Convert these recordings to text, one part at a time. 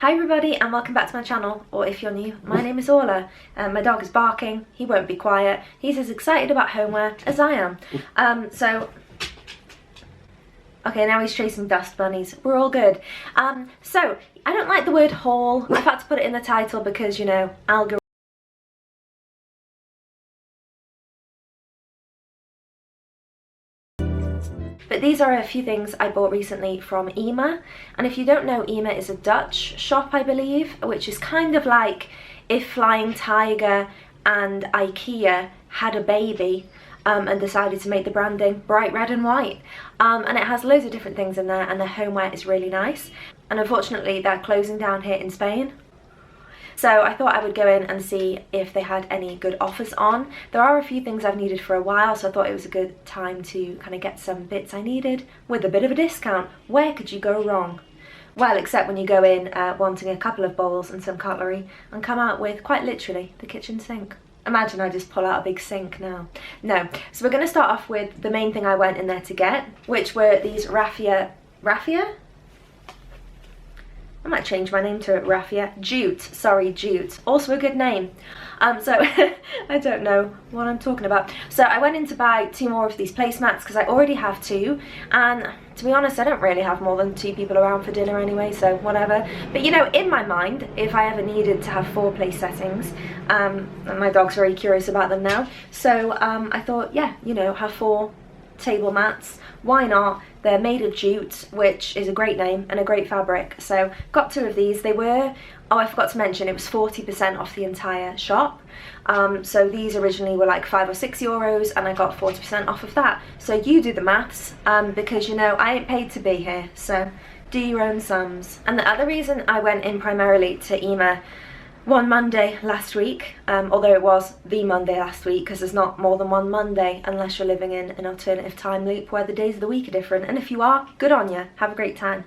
Hi everybody and welcome back to my channel, or if you're new, my name is Orlagh. My dog is barking, he won't be quiet, he's as excited about homeware as I am. Okay, now he's chasing dust bunnies, we're all good. So, I don't like the word haul. I've had to put it in the title because, you know, algorithm. But these are a few things I bought recently from HEMA, and if you don't know, HEMA is a Dutch shop, I believe, which is kind of like if Flying Tiger and IKEA had a baby and decided to make the branding bright red and white. And it has loads of different things in there, and the homeware is really nice. And unfortunately they're closing down here in Spain. So I thought I would go in and see if they had any good offers on. There are a few things I've needed for a while, so I thought it was a good time to kind of get some bits I needed with a bit of a discount. Where could you go wrong? Well, except when you go in wanting a couple of bowls and some cutlery and come out with, quite literally, the kitchen sink. Imagine I just pull out a big sink now. No. So we're going to start off with the main thing I went in there to get, which were these raffia? I might change my name to raffia. Jute, sorry, jute. Also a good name. So I don't know what I'm talking about. So I went in to buy 2 more of these placemats because I already have 2, and to be honest, I don't really have more than 2 people around for dinner anyway, so whatever. But you know, in my mind, if I ever needed to have 4 place settings, and my dog's very curious about them now, so I thought, yeah, you know, have 4 table mats, why not? They're made of jute, which is a great name and a great fabric. So got 2 of these. They were, oh, I forgot to mention, it was 40% off the entire shop. So these originally were like €5 or €6 and I got 40% off of that. So you do the maths, because you know I ain't paid to be here, so do your own sums. And the other reason I went in primarily to HEMA one Monday last week, although it was the Monday last week, because there's not more than one Monday unless you're living in an alternative time loop where the days of the week are different, and if you are, good on you, have a great time.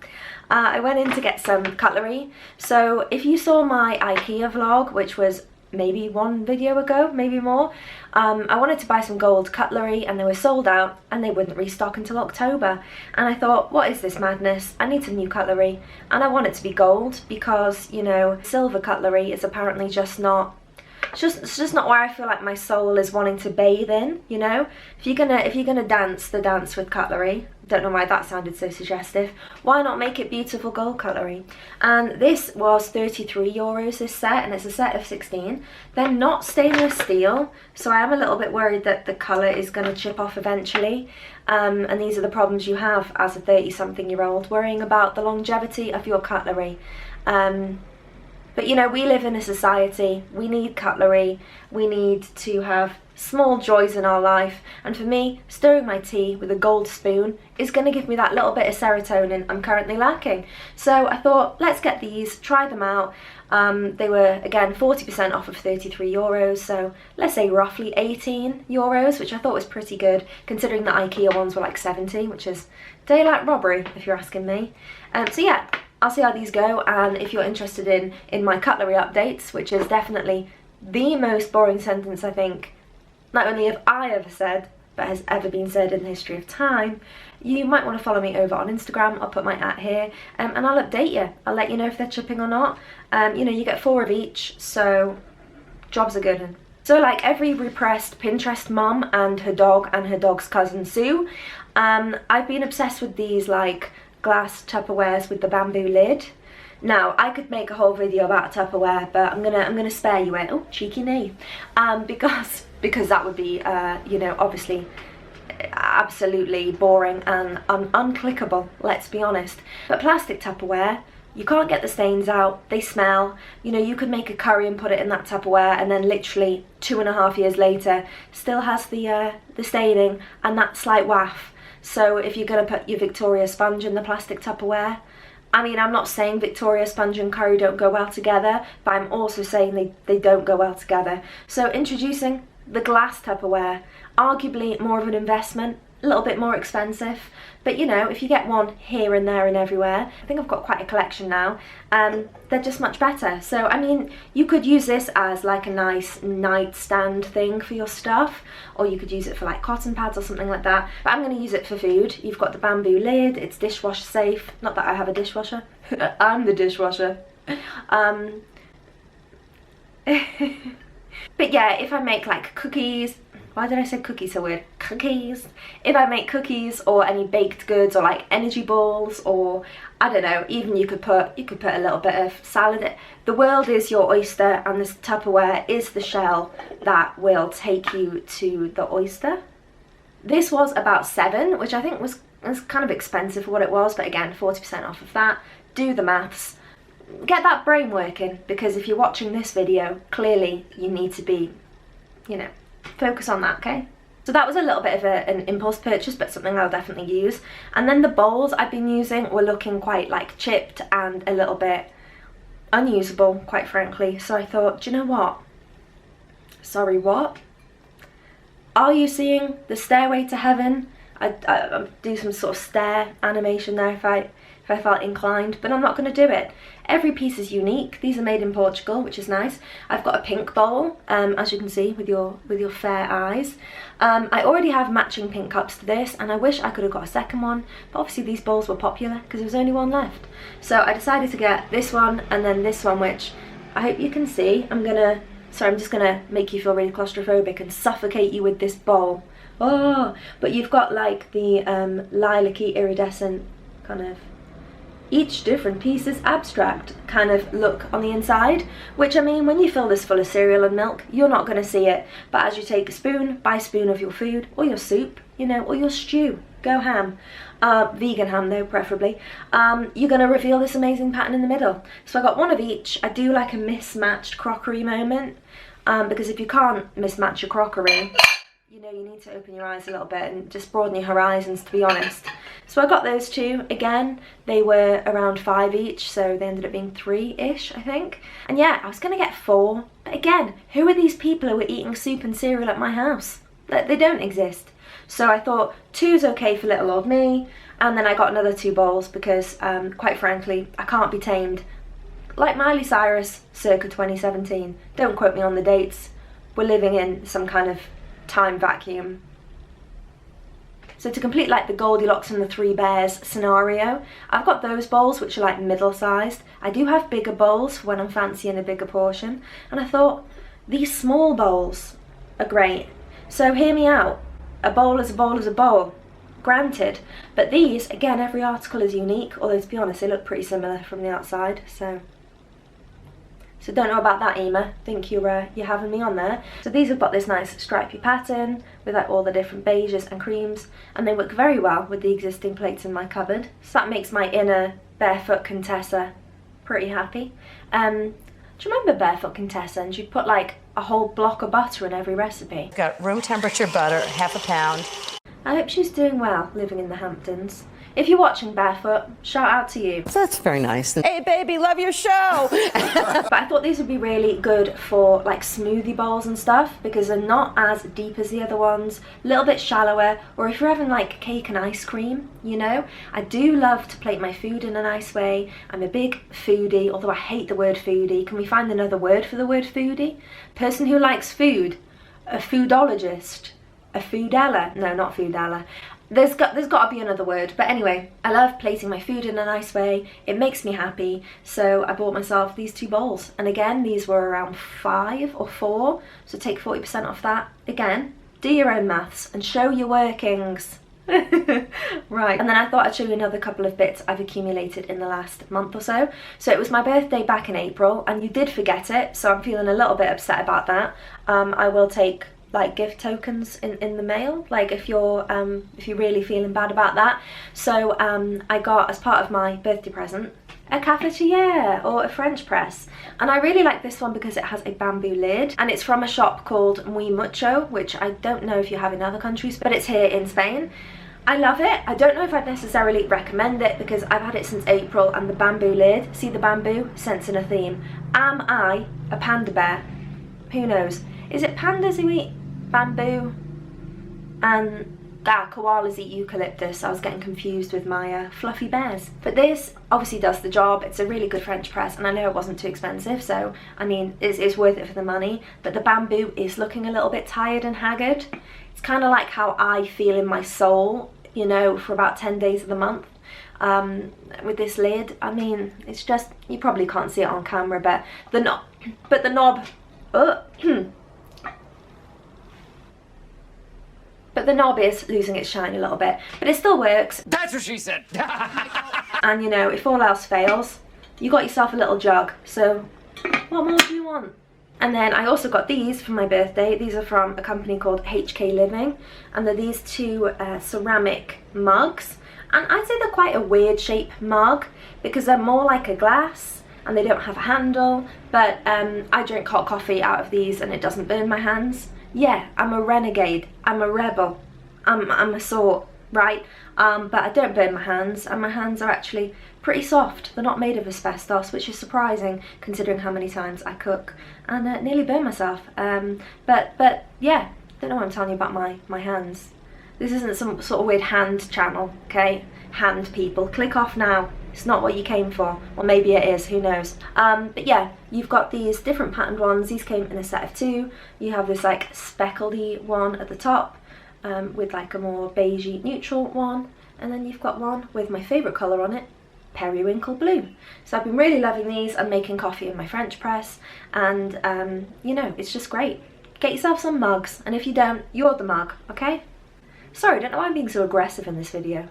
I went in to get some cutlery. So if you saw my IKEA vlog, which was maybe 1 video ago, maybe more, I wanted to buy some gold cutlery and they were sold out and they wouldn't restock until October, and I thought, what is this madness? I need some new cutlery, and I want it to be gold because, you know, silver cutlery is apparently just not, it's just not where I feel like my soul is wanting to bathe in, you know? If you're gonna dance the dance with cutlery, don't know why that sounded so suggestive, why not make it beautiful gold cutlery? And this was €33, this set, and it's a set of 16. They're not stainless steel, so I am a little bit worried that the colour is going to chip off eventually. And these are the problems you have as a 30-something-year-old, worrying about the longevity of your cutlery. But you know, we live in a society, we need cutlery, we need to have small joys in our life, and for me, stirring my tea with a gold spoon is going to give me that little bit of serotonin I'm currently lacking. So I thought, let's get these, try them out. They were, again, 40% off of €33, so let's say roughly €18, which I thought was pretty good, considering the IKEA ones were like 70, which is daylight robbery, if you're asking me. So yeah, I'll see how these go, and if you're interested in my cutlery updates, which is definitely the most boring sentence I think not only have I ever said, but has ever been said in the history of time, you might want to follow me over on Instagram. I'll put my @ here, and I'll update you. I'll let you know if they're chipping or not. You know, you get 4 of each, so jobs are good. So like every repressed Pinterest mom and her dog's cousin Sue, I've been obsessed with these like glass Tupperwares with the bamboo lid. Now, I could make a whole video about Tupperware, but I'm gonna spare you it. Oh, cheeky knee. Because that would be, you know, obviously absolutely boring and unclickable, let's be honest. But plastic Tupperware, you can't get the stains out, they smell. You know, you could make a curry and put it in that Tupperware, and then literally 2.5 years later, still has the staining and that slight waff. So if you're gonna put your Victoria sponge in the plastic Tupperware, I mean, I'm not saying Victoria sponge and curry don't go well together, but I'm also saying they don't go well together. So introducing the glass Tupperware, arguably more of an investment, a little bit more expensive, but you know, if you get one here and there and everywhere, I think I've got quite a collection now, they're just much better. So I mean, you could use this as like a nice nightstand thing for your stuff, or you could use it for like cotton pads or something like that, but I'm going to use it for food. You've got the bamboo lid, it's dishwasher safe, not that I have a dishwasher, I'm the dishwasher. But yeah, if I make like cookies, why did I say cookies so weird? Cookies. If I make cookies or any baked goods or like energy balls, or I don't know, even you could put a little bit of salad in. The world is your oyster, and this Tupperware is the shell that will take you to the oyster. This was about £7, which I think was kind of expensive for what it was, but again, 40% off of that. Do the maths. Get that brain working, because if you're watching this video, clearly you need to be, you know, focus on that, okay? So that was a little bit of an impulse purchase, but something I'll definitely use. And then the bowls I've been using were looking quite like chipped and a little bit unusable, quite frankly. So I thought, do you know what? Sorry, what? Are you seeing the stairway to heaven? I'd do some sort of stair animation there if I felt inclined, but I'm not going to do it. Every piece is unique. These are made in Portugal, which is nice. I've got a pink bowl, as you can see with your fair eyes. I already have matching pink cups to this, and I wish I could have got a second one, but obviously these bowls were popular because there was only one left. So I decided to get this one and then this one, which I hope you can see. I'm just gonna make you feel really claustrophobic and suffocate you with this bowl. Oh, but you've got like the lilac-y iridescent kind of, each different piece is abstract kind of look on the inside, which I mean, when you fill this full of cereal and milk, you're not going to see it, but as you take a spoon by spoon of your food or your soup, you know, or your stew, go ham, vegan ham though preferably, you're going to reveal this amazing pattern in the middle. So I got one of each. I do like a mismatched crockery moment, because if you can't mismatch your crockery, you know, you need to open your eyes a little bit and just broaden your horizons, to be honest. So I got those two. Again, they were around £5 each, so they ended up being 3-ish, I think. And yeah, I was going to get 4. But again, who are these people who are eating soup and cereal at my house? They don't exist. So I thought 2's okay for little old me. And then I got another 2 bowls because, quite frankly, I can't be tamed. Like Miley Cyrus, circa 2017. Don't quote me on the dates. We're living in some kind of time vacuum. So to complete like the Goldilocks and the 3 Bears scenario, I've got those bowls which are like middle-sized. I do have bigger bowls for when I'm fancying a bigger portion, and I thought these small bowls are great. So hear me out, a bowl is a bowl is a bowl, granted, but these, again, every article is unique, although to be honest they look pretty similar from the outside, so don't know about that, HEMA. Think you're having me on there. So these have got this nice stripy pattern with like all the different beiges and creams, and they work very well with the existing plates in my cupboard. So that makes my inner barefoot Contessa pretty happy. Do you remember Barefoot Contessa? And she'd put like a whole block of butter in every recipe. Got room temperature butter, half a pound. I hope she's doing well living in the Hamptons. If you're watching Barefoot, shout out to you. That's very nice. Hey baby, love your show! But I thought these would be really good for like smoothie bowls and stuff, because they're not as deep as the other ones, a little bit shallower, or if you're having like cake and ice cream, you know. I do love to plate my food in a nice way. I'm a big foodie, although I hate the word foodie. Can we find another word for the word foodie? Person who likes food, a foodologist, a foodella, no, not foodella. There's got to be another word, but anyway, I love plating my food in a nice way. It makes me happy, so I bought myself these 2 bowls, and again, these were around 5 or 4, so take 40% off that. Again, do your own maths and show your workings. Right, and then I thought I'd show you another couple of bits I've accumulated in the last month or so. So it was my birthday back in April, and you did forget it, so I'm feeling a little bit upset about that. I will take like gift tokens in the mail, like if you're really feeling bad about that. So I got, as part of my birthday present, a cafetiere or a French press, and I really like this one because it has a bamboo lid, and it's from a shop called Muy Mucho, which I don't know if you have in other countries, but it's here in Spain. I love it. I don't know if I'd necessarily recommend it because I've had it since April, and the bamboo lid, see the bamboo, sensing a theme. Am I a panda bear? Who knows? Is it pandas who eat bamboo and koalas eat eucalyptus? I was getting confused with my fluffy bears. But this obviously does the job. It's a really good French press, and I know it wasn't too expensive, so I mean it's worth it for the money. But the bamboo is looking a little bit tired and haggard. It's kind of like how I feel in my soul, you know, for about 10 days of the month. with this lid. I mean, it's just, you probably can't see it on camera, but the knob, but the knob is losing its shine a little bit, but it still works. That's what she said. And you know, if all else fails, you got yourself a little jug, so what more do you want? And then I also got these for my birthday. These are from a company called HK Living, and they're these two ceramic mugs, and I'd say they're quite a weird shape mug because they're more like a glass and they don't have a handle, but I drink hot coffee out of these and it doesn't burn my hands. Yeah, I'm a renegade, I'm a rebel, I'm a sort, right? But I don't burn my hands, and my hands are actually pretty soft. They're not made of asbestos, which is surprising considering how many times I cook and nearly burn myself. But yeah, don't know what I'm telling you about my hands. This isn't some sort of weird hand channel, okay? Hand people, click off now. It's not what you came for. Or maybe it is, who knows. But yeah, you've got these different patterned ones. These came in a set of 2. You have this like speckledy one at the top with like a more beigey neutral one. And then you've got one with my favourite colour on it, periwinkle blue. So I've been really loving these. I'm making coffee in my French press, and you know, it's just great. Get yourself some mugs, and if you don't, you're the mug, okay? Sorry, I don't know why I'm being so aggressive in this video.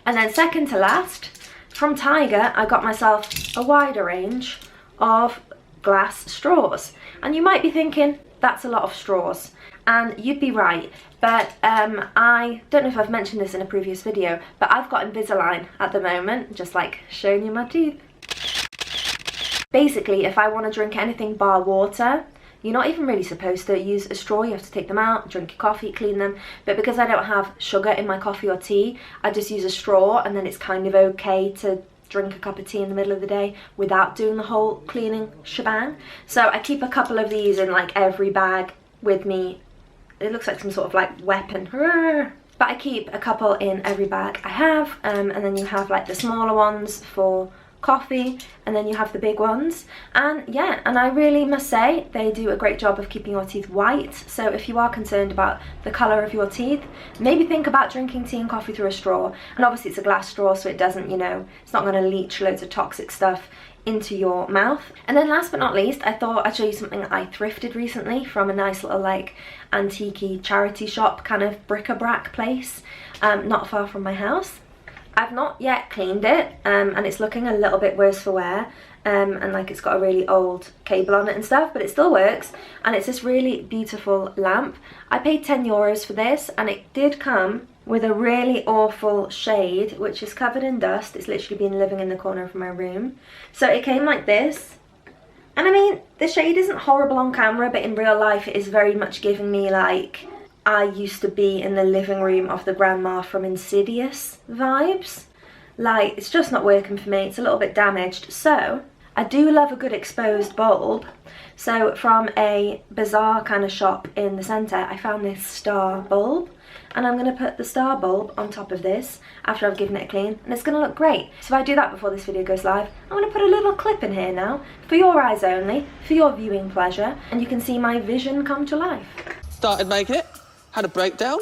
And then second to last, from Tiger, I got myself a wider range of glass straws. And you might be thinking, that's a lot of straws. And you'd be right, but I don't know if I've mentioned this in a previous video, but I've got Invisalign at the moment, just like showing you my teeth. Basically, if I want to drink anything bar water, you're not even really supposed to use a straw. You have to take them out, drink your coffee, clean them. But because I don't have sugar in my coffee or tea, I just use a straw, and then it's kind of okay to drink a cup of tea in the middle of the day without doing the whole cleaning shebang. So I keep a couple of these in like every bag with me. It looks like some sort of like weapon. But I keep a couple in every bag I have, and then you have like the smaller ones for coffee, and then you have the big ones. And yeah, and I really must say they do a great job of keeping your teeth white. So if you are concerned about the colour of your teeth, maybe think about drinking tea and coffee through a straw. And obviously it's a glass straw, so it doesn't, you know, it's not going to leach loads of toxic stuff into your mouth. And then last but not least, I thought I'd show you something I thrifted recently from a nice little like antique charity shop kind of bric-a-brac place not far from my house. I've not yet cleaned it, and it's looking a little bit worse for wear, and like it's got a really old cable on it and stuff, but it still works. And it's this really beautiful lamp. I paid €10 for this, and it did come with a really awful shade which is covered in dust. It's literally been living in the corner of my room. So it came like this, and I mean, the shade isn't horrible on camera, but in real life it is very much giving me like I used to be in the living room of the grandma from Insidious vibes. Like, it's just not working for me. It's a little bit damaged. So I do love a good exposed bulb. So from a bazaar kind of shop in the centre, I found this star bulb, and I'm going to put the star bulb on top of this after I've given it a clean, and it's going to look great. So if I do that before this video goes live, I'm going to put a little clip in here now for your eyes only, for your viewing pleasure, and you can see my vision come to life. Started making it, had a breakdown.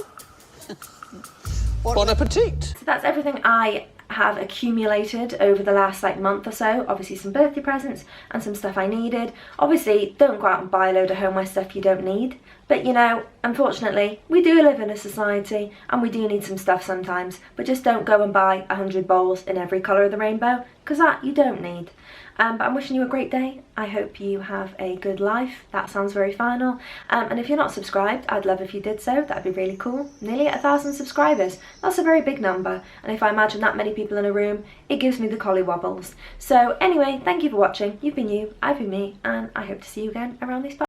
Bon appetit. So that's everything I have accumulated over the last like month or so. Obviously some birthday presents and some stuff I needed. Obviously don't go out and buy a load of homeware stuff you don't need, but you know, unfortunately we do live in a society and we do need some stuff sometimes, but just don't go and buy 100 bowls in every colour of the rainbow, because that you don't need. But I'm wishing you a great day. I hope you have a good life. That sounds very final. And if you're not subscribed, I'd love if you did so. That'd be really cool. Nearly 1,000 subscribers. That's a very big number. And if I imagine that many people in a room, it gives me the collywobbles. So anyway, thank you for watching. You've been you, I've been me, and I hope to see you again around these parts.